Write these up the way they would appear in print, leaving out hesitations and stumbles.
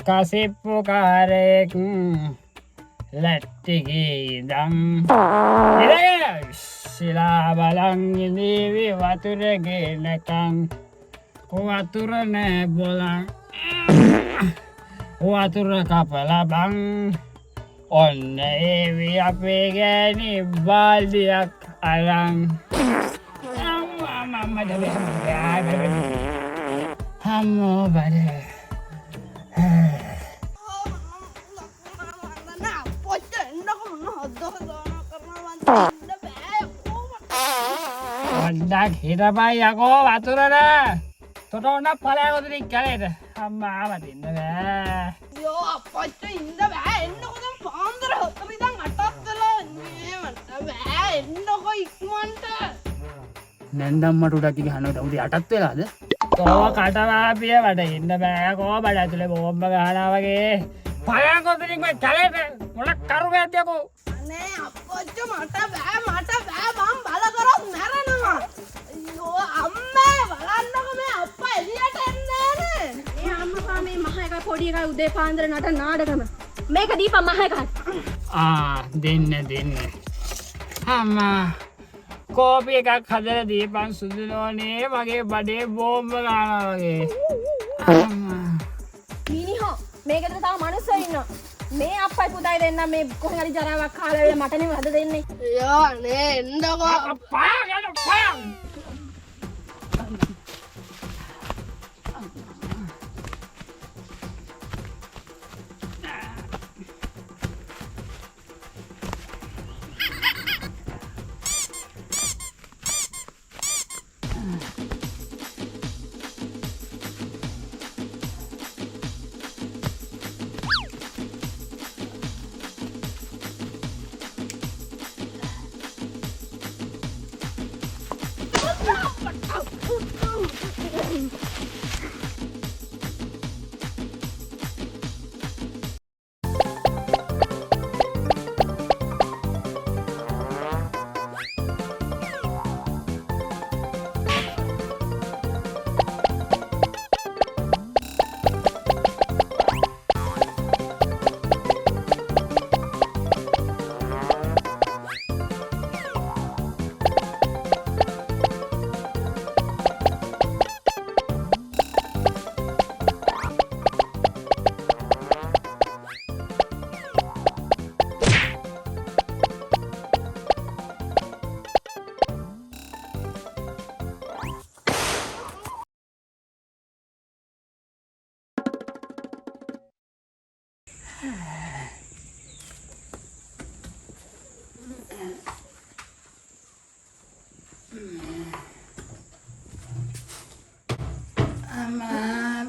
Kasipu karek lettigidam sila balang iniwi wature genekang wature ne bolang wature kapala bang onne ewi ape gani baldiak alang mama dabe hammo bade Dak hirapai aku aturana. Totona pala aku tadi kali dah. Amma matin dah. Yo, apa itu indah bah? Endo kau tu pandra, tapi dah ngatak telah ni mana bah? Endo kau ikmanta. Nendam matu dah tiga hanu dah udah atat tu lah dah. Kau kata apa ya pada indah bah? Kau pada tu le bom bagana bagi. Pala aku tadi kali dah. Mula karu berarti aku. Ane apa itu mata bah bam bala karo nara nama. Yo, amma bala anda kau me apa dia tenne? Ni amma kami mahai ka podi ka ude pandra nata naadagama. Meka deepa mahai ka. Dinne. Amma. Kopi එකක් හදලා දීපන් සුදුනෝනේ මගේ බඩේ බෝම්බ ගන්නවා වගේ. මිනිහෝ මේකට තව මනුස්සයෝ ඉන්නවා. මේ අප්පයි පුතයි දෙන්න මේ කොහෙන් හරි ජරාවක් කාලා වෙලා මට නෙමෙයි හද දෙන්නේ. Yo, ane endo kau. පයන්.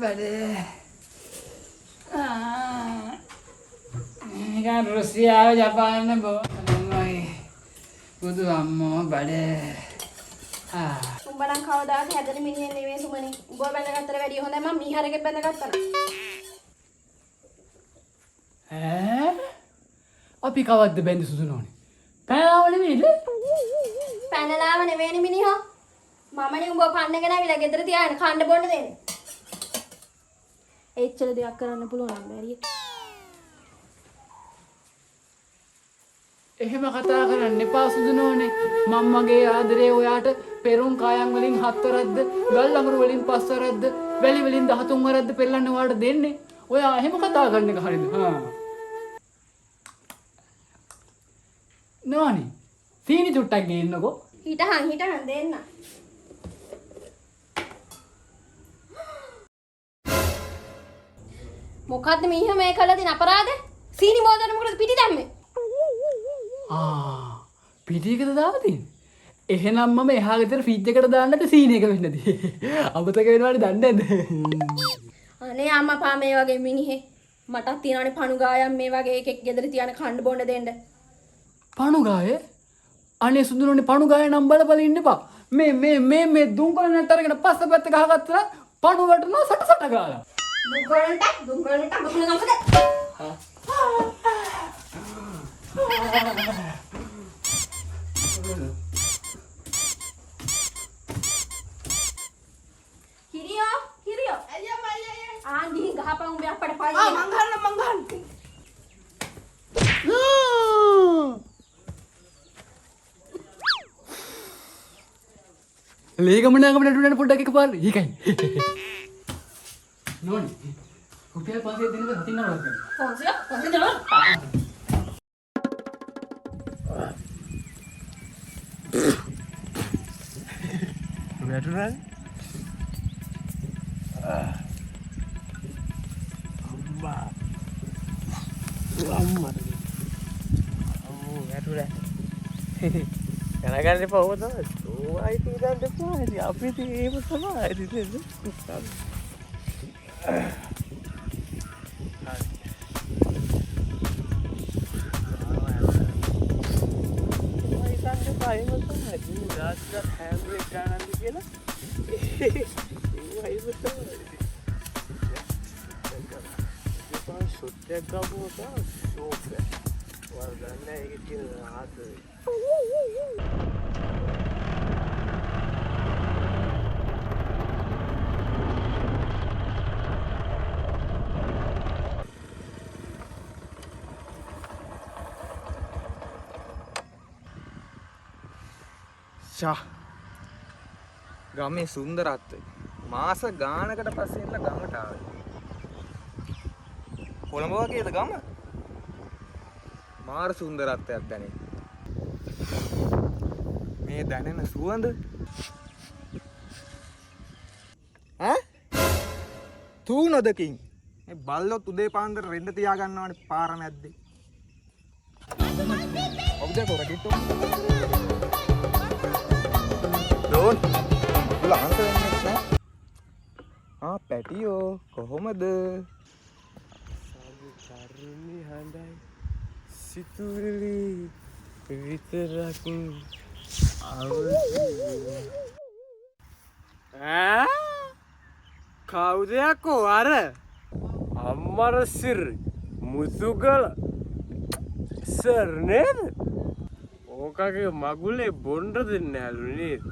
බඩේ නිකන් රුසියාව ජපාන බෝමයි බුදු අම්මෝ බඩේ උඹ නම් කවදාද හැදෙන මිනිහෙක් නෙවෙයි සුමනි. උඹ බැඳගත්තට වැඩිය හොඳයි මම මීහරකෙක් බැඳගත්තා නම්. අපි කවද්ද බැඳි සුදුනෝනේ? පැනලාව නෙවෙයිද? පැනලාව නෙවෙයිනේ මිනිහෝ. මමනේ උඹ පන්නගෙන ආවිලා ගෙදර තියාගෙන කන්න බොන්න දෙන්නේ. එච්චර දෙයක් කරන්න පුළුවන් නම් බැරිය. එහෙම කතා කරන්න එපා සුදුනෝනේ. මම්මගේ ආදරේ ඔයාට පෙරුම් කායන් වලින් 7 වරක්ද, ගල් අඟුරු වලින් 5 වරක්ද, වැලි වලින් 13 වරක්ද පෙරලන්න ඔයාට දෙන්නේ. ඔයා එහෙම කතා කරන එක හරියද? නෝනේ. සීනි චුට්ටක් ගේන්නකෝ. හිටහන් දෙන්න. මොකද්ද මීහ මේ කළා දින අපරාධ? සීනි බෝතලෙ මොකටද පිටි දැම්මේ? පිටියකට දාලා තියෙන්නේ. එහෙනම් මම එහා ගෙදර ෆ්‍රිජ් එකට දාන්නට සීනි එක වෙන්නද? අමතක වෙනවනේ දන්නේ නැද්ද? අනේ අම්මා මේ වගේ මිනිහෙක් මටත් තියනනේ පණුගායම් මේ වගේ එකෙක් ගෙදර තියාන කන්න බොන්න දෙන්න. පණුගායේ? අනේ සුදුනෝනේ පණුගායේ නම් බල ඉන්න එපා. මේ දුම්කොළ නැට අරගෙන පස්ස පැත්ත ගහගත්තා පණු වටනවා සට ගාලා. දුම්කොළන්ට මොකද? Kirio. Ayo, ayo. Andi gahapa umbe apade Ah, paya. manggan. ලේගමනාගම නටුනට පොඩ්ඩක් එකපාර. ඒකයි. නෝනි. රුපියල් 500 දෙන්නද හතින් නවලක් ගන්න. Konsi jalan. වැටුණා අම්මා වැටුණා යනගන්න එපා ඕක තමයි ඕයි තියන්න එපා ඉතින් අපි ඉතින් ඒව තමයි ඉතින් ෂා ගමේ සුන්දරත්වය මාස ගානකට පස්සේ ඉන්න ගමට ආවේ. කොළඹ වගේද ගම? මාර සුන්දරත්වයක් දැනේ. මේ දැනෙන සුවඳ ඈ තුනදකින් මේ බල්ලොත් උදේ පාන්දර රෙන්න තියා ගන්නවනේ පාර මැද්දේ. ඔබද කොරකිටෝ Don, pulang ke sana. Ah, patio, කොහොමද? සාරුචාරුනි හඳයි සිතුවිලි විතරක් කවුද යකෝ අර අම්මර සිරි මුතුගල සර් නේද? ඕකගේ මගුලේ බොණ්ඩ දෙන්න ඇලු නේද?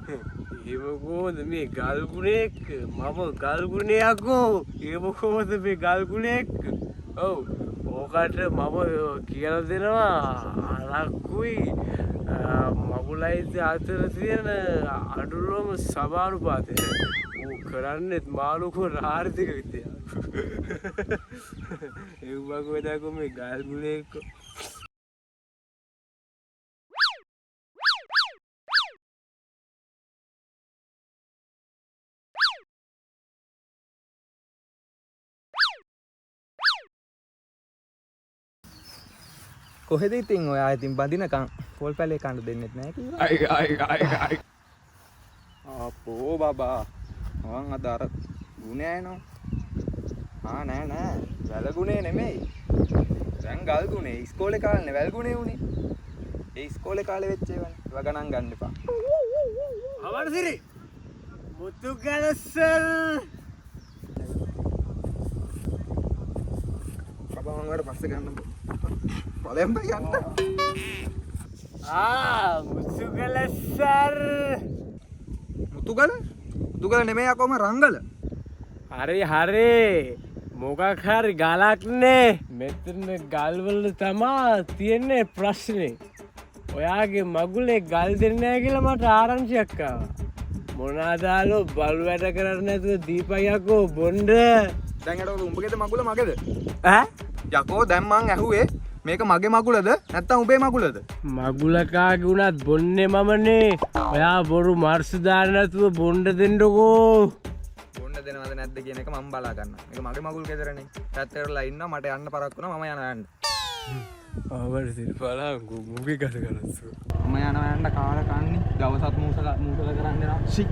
එහෙම කොහොමද මේ ගල්ගුණෙක් මම ගල්ගුණයකෝ එහෙම කොහොමද මේ ගල්ගුණෙක්? ඔව් ඕකට මම කියලා දෙනවා අරක්කුයි මගුලයි අතර තියෙන අඩුලම සමානුපාතය. ඌ කරන්නේත් මාළුකෝ ආර්ථික විද්‍යාව. ඒ වගේ දකෝ මේ ගල්ගුණෙක් කොහෙද ඉතින් ඔයා ඉතින් බඳිනකම් පොල් පැලේ කන්න දෙන්නෙත් නැහැ කිව්වා. අයි අපෝ බබා මං අද අර ගුණේ එනවා. නෑ වැල ගුණේ නෙමෙයි. දැන් ගල් ගුණේ ඉස්කෝලේ කාලේ වැල් ගුණේ උනේ. ඒ ඉස්කෝලේ කාලේ වෙච්ච ඒවානේ. ඒවා ගණන් ගන්න එපා. අවර්සිරි මුතුගලසල් බබා මං වලට පස්සේ ගන්න. බලයන් බයි යන්න. මුතුගලසර් මුතුගල නෙමෙයි අකෝම රංගල. හරි මොකක් හරි ගලක්නේ මෙතන ගල්වල තමා තියෙන්නේ ප්‍රශ්නේ. ඔයාගේ මගුලේ ගල් දෙන්නේ නැහැ කියලා මට ආරංචියක් ආවා. මොනවාදාලෝ බලු වැඩ කරන්නේ නැතුව දීපයකෝ බොණ්ඩ. දැන් යට උඹගේද මගුල මගේද? ඈ යකෝ දැන් මං ඇහුවේ මේක මගේ මගුලද නැත්නම් උඹේ මගුලද? මගුලකාගේ උනත් බොන්නේ මමනේ. ඔයා බොරු මර්සු දාන්න නැතුව බොණ්ඩ දෙන්නකෝ. බොන්න දෙනවද නැද්ද කියන එක මම බලා ගන්නවා. මේක මගේ මගුල් ගෙදරනේ. පැත්තටලා ඉන්නවා මට යන්න පරක් වුණා මම යන්න. අවර්සිරි බලංගු මුගේ ගත කරස්සු. මම යන්න කාල කන්නේ දවසත් මූසල කරන්න යනවා. සි.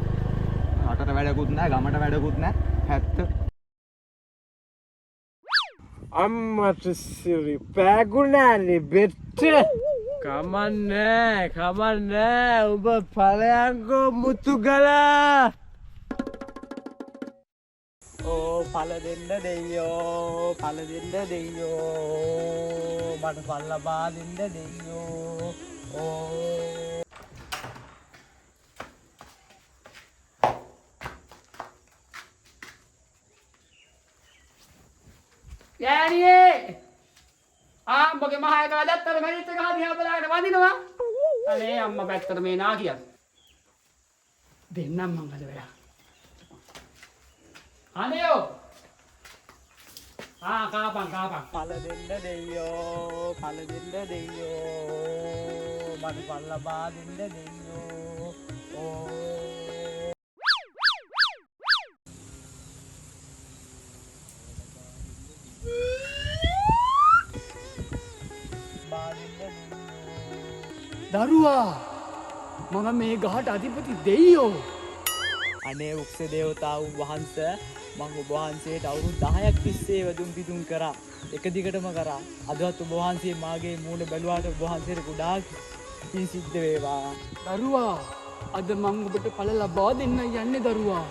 රටට වැඩකුත් නැහැ ගමට වැඩකුත් නැහැ. 70 අම්මට සිරි පෑගුණානේ බෙට්ට. කමන්නේ උඹ ඵලයන්කෝ මුතුගල. පල දෙන්න දෙයෝ පල දෙන්න දෙයෝ මට පල් ලබා දෙන්න දෙයෝ ඕ ගෑණියේ ආම්බගේ මහා එකා දැත්තර මැරිත් එක දිහා බලාගෙන වදිනවා. අනේ අම්මා පැත්තට මේ නාකියක්. දෙන්නම් මං අද වෙලා. අනේයෝ. කාපන්. පල දෙන්න දෙයෝ පල දෙන්න දෙයෝ මට පල් ලබා දෙන්න දෙයෝ ඕ දරුවා මම මේ ගහට අධිපති දෙයියෝ. අනේ උක්ෂ දේවතාවුන් වහන්සේ මං ඔබ වහන්සේට අවුරුදු 10ක් තිස්සේ වැදුම් පිදුම් කරා. එක දිගටම කරා. අදවත් ඔබ වහන්සේ මාගේ මූණ බැලුවාට ඔබ වහන්සේට ගොඩාක් පින් සිද්ධ වේවා. දරුවා අද මං ඔබට පළ ලබා දෙන්න යන්නේ දරුවා.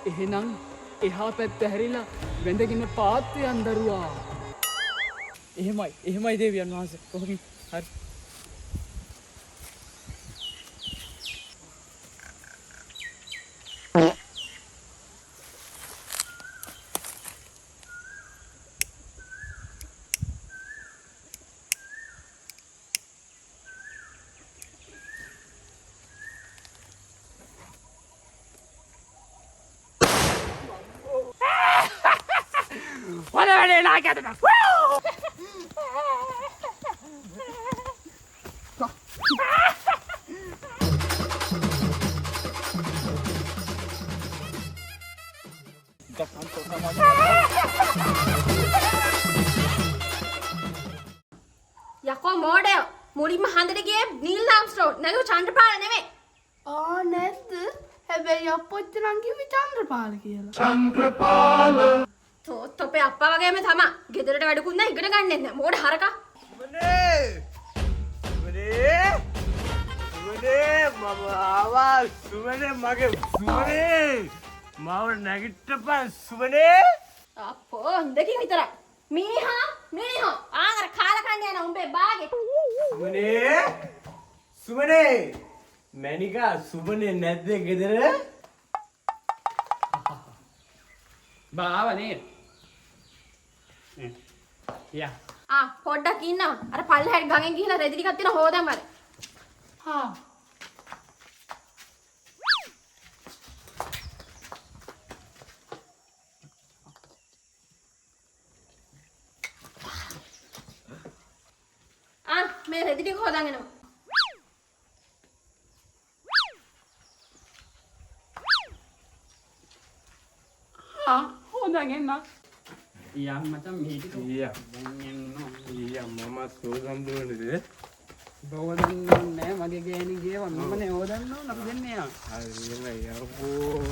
එහෙනම් එහා පැත්ත හැරිලා වැඳගෙන පාත් යන් දරුවා. එහෙමයි දේවියන් වහන්සේ. කොහොමද? හරි. වලවලේ නාකියට යකෝ මෝඩයෝ මුලින්ම හන්දට ගියේ නීල් ආම්ස්ට්‍රෝන් නේද චන්ද්‍රපාල නෙමෙයි. නැද්ද? හැබැයි අප්පච්චි නම් කිව්වේ චන්ද්‍රපාල කියලා. තොපේ අප්පා වගේම තමා. ගෙදරට වැඩකුත් නැහැ ඉගෙන ගන්නෙත් නැහැ. මෝඩ හරකා. සුමනේ මම ආවා සුමනේ මගේ සුමනේ මාව නැගිට්ටපන් සුමනේ අප්පෝ හොඳකින් විතරයි. මිනිහා ආගර කාලා කන්න යන උඹේ බාගේ. සුමනේ මැනිකා සුමනේ නැද්ද ගෙදර බාවනේ. යා පොඩ්ඩක් ඉන්නවා. අර පල්ලෙහාට ගඟෙන් ගිහිලා රෙදි ටිකක් තියෙන හොදන් වල. මේ රෙදි ටික හොදන් එනවා. හොඳන් එන්න. යම් මචං මේක ඊයා මම සෝදම් දුවනේද බෝදන්න නෑ මගේ ගෑණි ගේව මමනේ හොදන්න ඕන අපි දෙන්නේ යා. හරියම යකෝ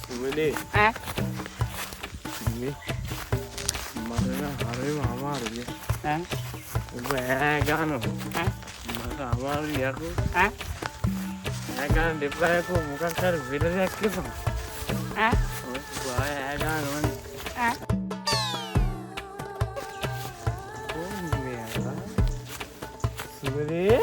සුමනේ මට හරිම අමාරුයි ඔබ ගානවා මට අමාරුයි යකෝ ගාන දෙපා යකෝ මොකක් හරි වෙන දෙයක් කියපන් ඔබ ගානවනේ කොහොමද සුමනේ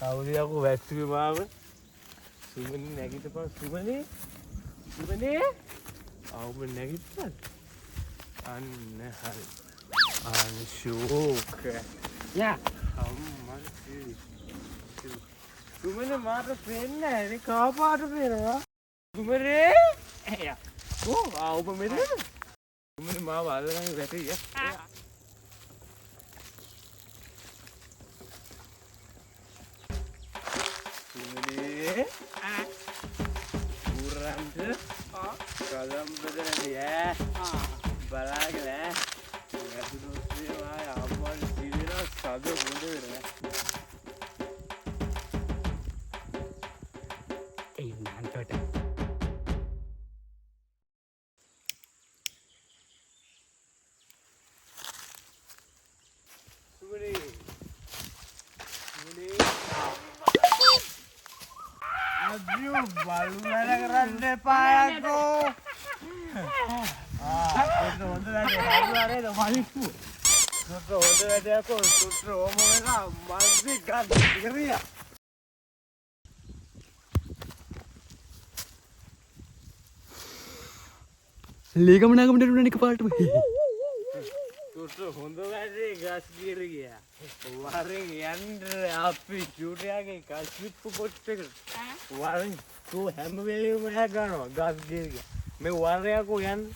කවුද යකෝ වැස්සුවේ මාව සුමනේ නැගිටපන් සුමනේ ආව නැගිටපන් අන්න හරි අන්ෂෝක යා අම්මා සුමනේ මාට පේන්නේ නැහැ නේ කාපාට පේනවා සුමනේ යා ඔබ මෙතන සුමනේ මාව අල්ලගෙන වැටේ සුමනේ ඌරන්ට කලම් බෙදලා බලාගෙන ඇතුළේ අම්මන් සිරින සද මුද වෙනවා ඒ නන්තට අදියෝ බලු වැඩ කරන්න එපා යකෝ ඒක හොඳ වැඩේ හරියට මලිප්පු සුත්‍ර හොඳ වැඩයක් කො සුත්‍ර ඕම වෙලා මල්සි ගන්න ඉරියා ලේගමනාගමට උන එක පාටම සුත්‍ර හොඳ වැඩේ ගස් ගිර ගියා වරෙන් යන්න අපි චූටියාගේ කස්විප්පු පොට්ටකට වරෙන් තෝ හැම වෙලේම හැ ගන්නවා ගස් ගිර ගියා මේ වරයකෝ යන්න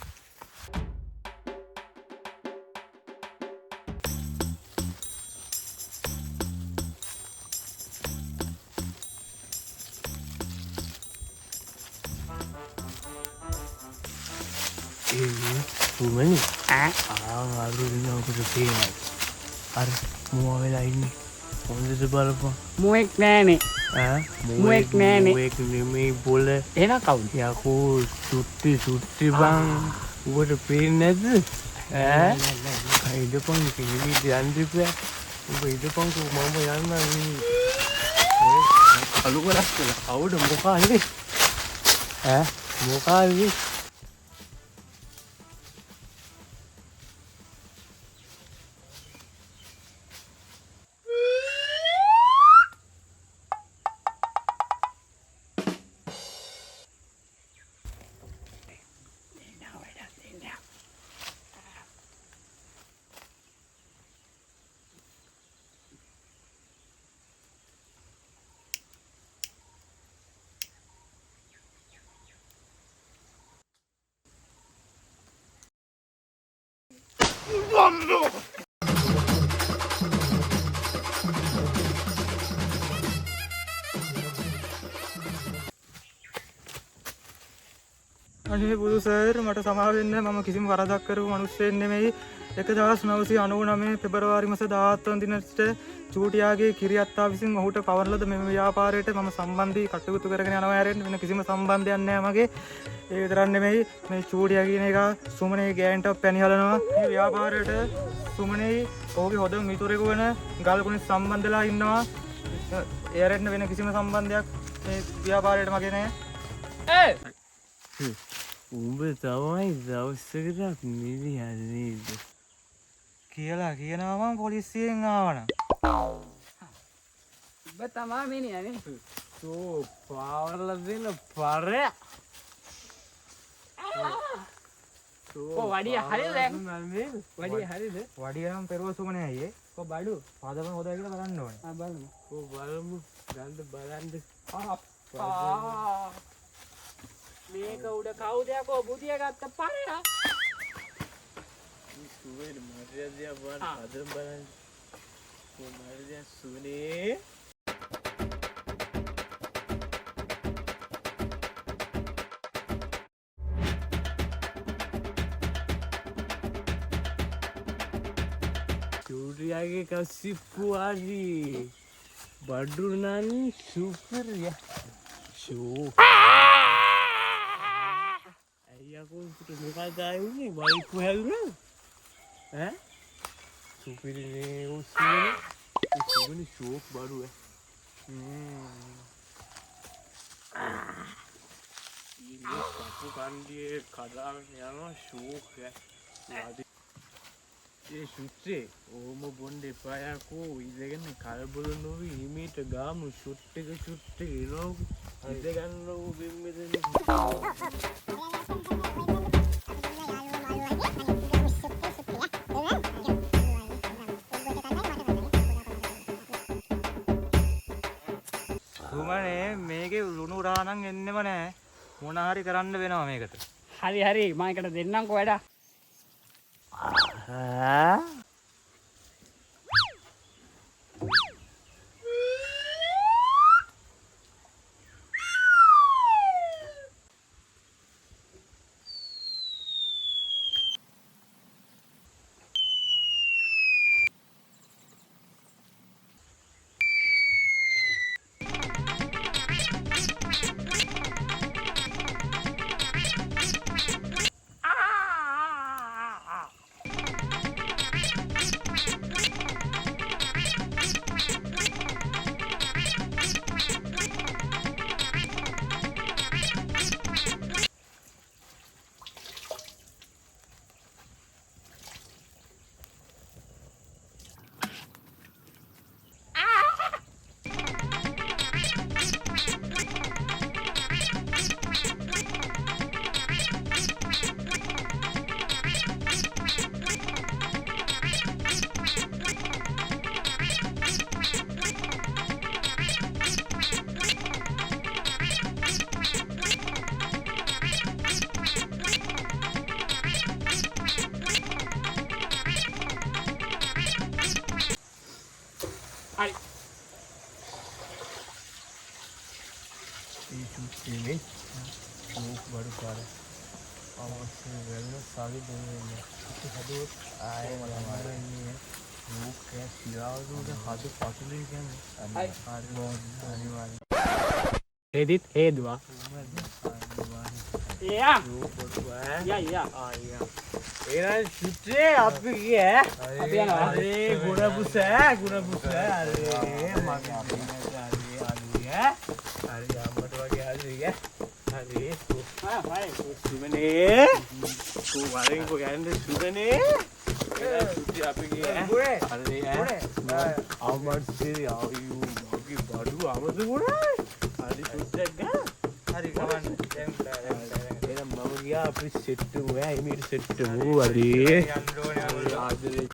සුමනි අරුරිනකට පේනයි අර මුව වෙලා ඉන්නේ හොඳට බලපන් මුවෙක් නෑනේ මුවෙක් නෑනේ මුවෙක් නෙමෙයි බොල එහෙනම් කවුද යකෝ සුට්ටි බං උඹට පේන්නේ නැද්ද ඉදපන් කෙනෙක් යන්න ඉපෑ උඹ ඉදපන් මම යන්න අලු කරස් කියලා අවුඩ මොකාන්නේ මොකාන්නේ අනේ බුදු සර් මට සමාව වෙන්න මම කිසිම වරදක් කරපු මිනිස්සෙක් නෙමෙයි 1999 පෙබරවාරි මාස 17 වන දිනට චූටියාගේ කිරියත්තා විසින් ඔහුට පවරන ලද මෙම ව්‍යාපාරයට මම සම්බන්ධී කටයුතු කරගෙන යනවා ඇරෙන්න වෙන කිසිම සම්බන්ධයක් නැහැ මගේ ඒ විතරක් නෙමෙයි මේ චූටියා කියන එක සුමනේ ගෑන්ට පැණිහලනවා මේ ව්‍යාපාරයට සුමනේ ඔහුගේ හොඳ මිතුරෙකු වෙන ගල්කුණි සම්බන්ධලා ඉන්නවා ඇරෙන්න වෙන කිසිම සම්බන්ධයක් මේ ව්‍යාපාරයට මගේ නැහැ උඹ තමයි දවසකට නිදිහන්නේද කියලා කියනවා මම පොලිසියෙන් ආවනම් ඔබ තමා මිනිහනේ තෝ පාවරලා දෙන පරය ඔව් වඩිය හරිද වඩිය හරිද වඩිය නම් පෙරව සුමනේ අයියේ කො බඩු පාදම හොදයි කියලා බලන්න ඕනේ බලමු බලමු ගන්න බලන්න මේක උඩ කවුද යකෝ බුදිය ගත්ත පරයා සුවේන මර්යාදා බලන්න අදම බලන්න මර්යාදා සුනේ චූටියාගේ කසිප්පු ආදි බඩු නනි සුපර් යා ෂෝ අයියකෝ පුතේ මොකද ආන්නේ වයිප් හැල්ුණා ඈ සුපිරිනේ උස්සනේ ෂෝක් බඩු ඊයේ කපු කන්දියේ කඩාගෙන යනවා ෂෝක් ඒ ෂුට්ටේ ඕම බොන්න එපා යකෝ ඉඳගෙන කලබල නොවි හිමීට ගාමු ෂුට් එක එනවා ඉඳ ගන්නව බිම්මෙදෙන සුමනේ මේකේ ලුණු රානම් එන්නෙම නැහැ මොන හරි කරන්න වෙනවා මේකට හරි හරි මම එකට දෙන්නම්කෝ වැඩ මේ ඕක බඩු කාර අවශ්‍ය වෙන සාවි දෙන්නේ හදුවොත් ආයෙ මලමාරන්නේ ඕක සිරාවුද හදු පතුලේ කියන්නේ අනිවාර්යයෙන් හේදිත් හේදුවා එයා ඒරන් සිටේ අපි ගියේ අපි යනවා අරේ ගුණපුස අරේ මගේ අලිය හරි අම්මට වගේ හරිය හරි සුමනේ වරෙන් කොයන්ද සුමනේ සුටි අපි ගියේ හරි අම්මට සිරි ආයු මගේ බඩු අමද ගුණයි හරි සුට්ටක් ගා හරි ගමන් දැන් එනම් මම ගියා අපි සෙට් වුණා එමෙට සෙට් වූ හරි යන්න ඕනේ ආදරේ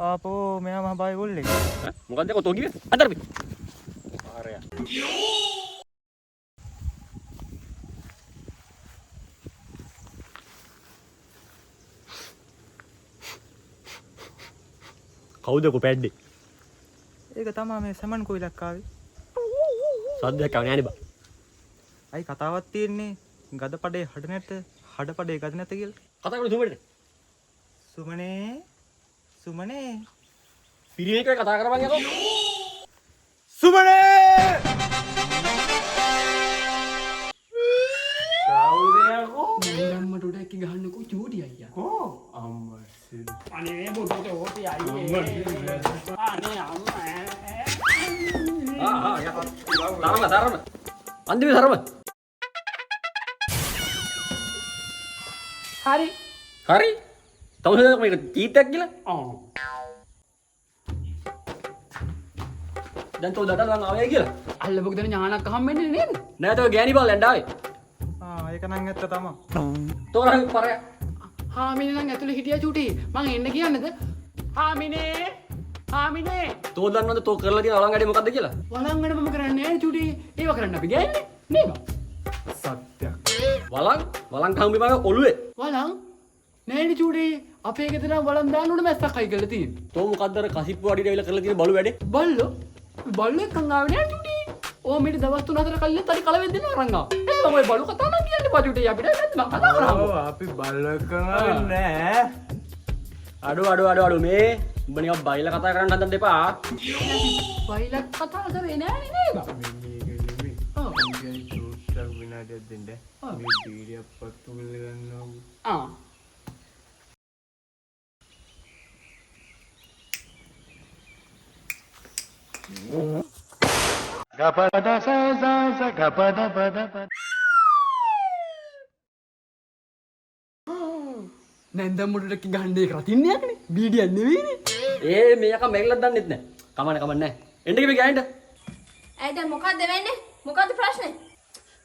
ආපෝ මෙයා මහ බය ගොල්ලෙක් මොකක්ද කොතෝ කිව්වේ අතර පි ආරයා කවුද කොපැද්දේ ඒක තමයි මේ සමන් කොයිලක් ආවේ සද්දයක් ආව නෑනේ බා අයි කතාවක් තියෙන්නේ ගදපඩේ හඩ නැත හඩපඩේ ගද නැත කියලා කතා කරමු සුමනේ සුමනේ පිරිනේක කතා කරපන් යකෝ සුමනේ කවුද යකෝ නම්මට උඩ එක්ක ගහන්නකෝ චූටි අයියා කෝ අම්මා සිල් අනේ බොඩට ඕටි අයියේ අනේ අම්මා යකෝ තරම අන්තිමේ තරම හරි හරි තවද මේක කීතක් කියලා දැන් තෝ දඩලන් ආවේ කියලා අල්ලපොක දෙන ඥානක් අහම්බෙන්නේ නේද නෑ තෝ ගෑණි බල් ඇඬ ආවේ ඒක නම් ඇත්ත තමයි තෝරන් පරය හාමිනේ නම් ඇතුලේ හිටියා චූටි මං එන්න කියන්නද හාමිනේ තෝ දන්නවද තෝ කරලා තියෙන වළංගඩේ මොකද්ද කියලා වළංගඩ මම කරන්නේ නෑ චූටි ඒව කරන්න අපි ගෑන්නේ නේද සත්‍යයක් වළං කම්බි මගේ ඔළුවේ වළං නෑනේ චූටි අපේ ගෙදර වළං දාන්න උඩ මැස්සක් හයි කරලා තියෙන්නේ තෝ මොකද්ද අර කසිප්පු අඩියට ඇවිල්ලා කරලා තියෙන බලු වැඩේ බල්ලෝ එක්කන් ආවේ නෑ චූටි ඕ මිට දවස් 3-4 කලින් තරි කලවෙන් දෙන්න අරන් ආවා ඒ මම ඔය බලු කතා නම් කියන්නේ පා චූටි අපිට නැත්නම් මම කතා කරා අපි බල්ලකම නෑ අඩු මේ උඹ නිකන් බයිලා කතා කරන්න හදන්න එපා වයිලක් කතා කරේ නෑනේ නේද විනාඩියක් දෙන්න මේ බීඩියක් පත්තු කරලා ගන්නවා නැන්දම් මුඩට ගහන්නේ රතින්නයක්නේ බීඩියක් නෙවෙයිනේ ඒ මේක මෙල්ලක් දන්නෙත් නෑ කමන්නේ එන්න කිව්වේ ගෑනිට ඇයි දැන් මොකක්ද වෙන්නේ මොකක්ද ප්‍රශ්නේ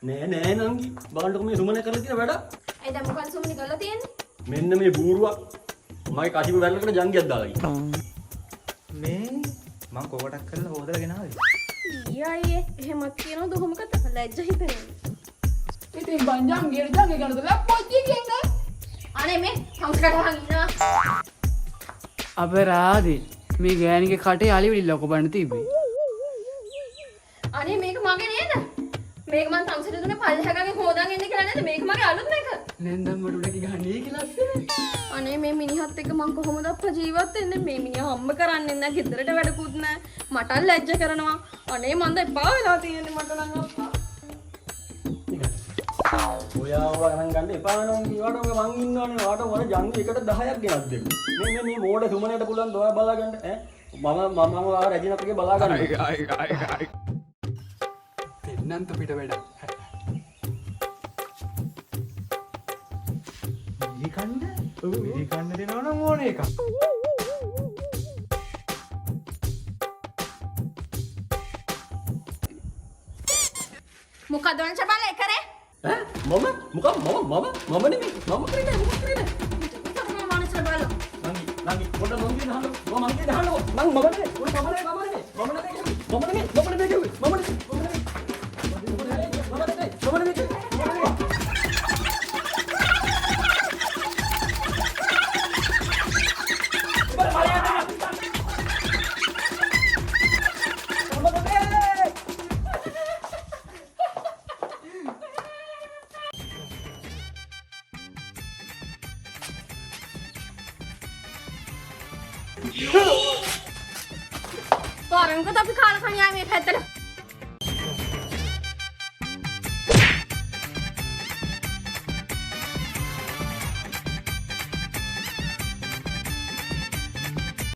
නෑ නංගි බලන්නකො මේ සුමනේ කරලා තියෙන වැඩ ඇයි දැන් මොකක්ද සුමනි කරලා තියෙන්නේ මෙන්න මේ බූරුවා මගේ කසිපු වැල්ලකට ජංගියක් දාලා ගියා මේ මං කොකටක් කරලා හොදලා ගෙනාවේ ඊයේ එහෙමත් කියනවද කොහොම කතා ලැජ්ජ හිතෙනවා ඉතින් බංජම් ගියරජම් ගන්නද බෑ පොච්චි කියන්නේ අනේ මේ හම්ස්කට හංගිනවා. අපරාධේ මේ ගෑණිගේ කටේ අලිවිලි ලොක බන්න තිබ්බේ. අනේ මේක මගේ නේද? මේක මං තම්සෙට දුන්නේ පල්ලෙහාගෙන් හොදාගෙන ඉන්න කියලා නේද? මේක මගේ අලුත් මේක. නැන්දම් මඩුලක ගහන්නේ කියලා අස්සනේ. අනේ මේ මිනිහත් එක්ක මං කොහොමද අප්පා ජීවත් වෙන්නේ? මේ මිනිහා හම්බ කරන්නේ නැහැ, ගෙදරට වැඩකුත් නැහැ. මට ලැජ්ජ කරනවා. අනේ මන්ද එපා වෙලා තියෙන්නේ මට නම් අප්පා. ඔයා ගණන් ගන්න එපා වෙනවා කීවට ඔය මං ඉන්නවනේ වාට වර ජංග එකට 10ක් ගෙනත් දෙන්න. මේ මෝඩ සුමනේට පුළුවන් ඔයා බලා ගන්න ඈ. මම ඔයා රැජිනත් එකේ බලා ගන්න. දෙන්නන්ත පිට වැඩ. විලි කන්න දෙනවා නම් ඕන එකක්. මොකද වංශ බලේ කරේ? ඈ මම නෙමෙයි මම කරන්නේ මොකක් කරන්නේ? තමයි මානසර බලලා. නංගි පොඩ මං කියන හන්න මම කියන හන්න මං මම නෙමෙයි උඩ මම නෙමෙයි පාරංග අපි කාලා කණ්‍යා මේ පැත්තට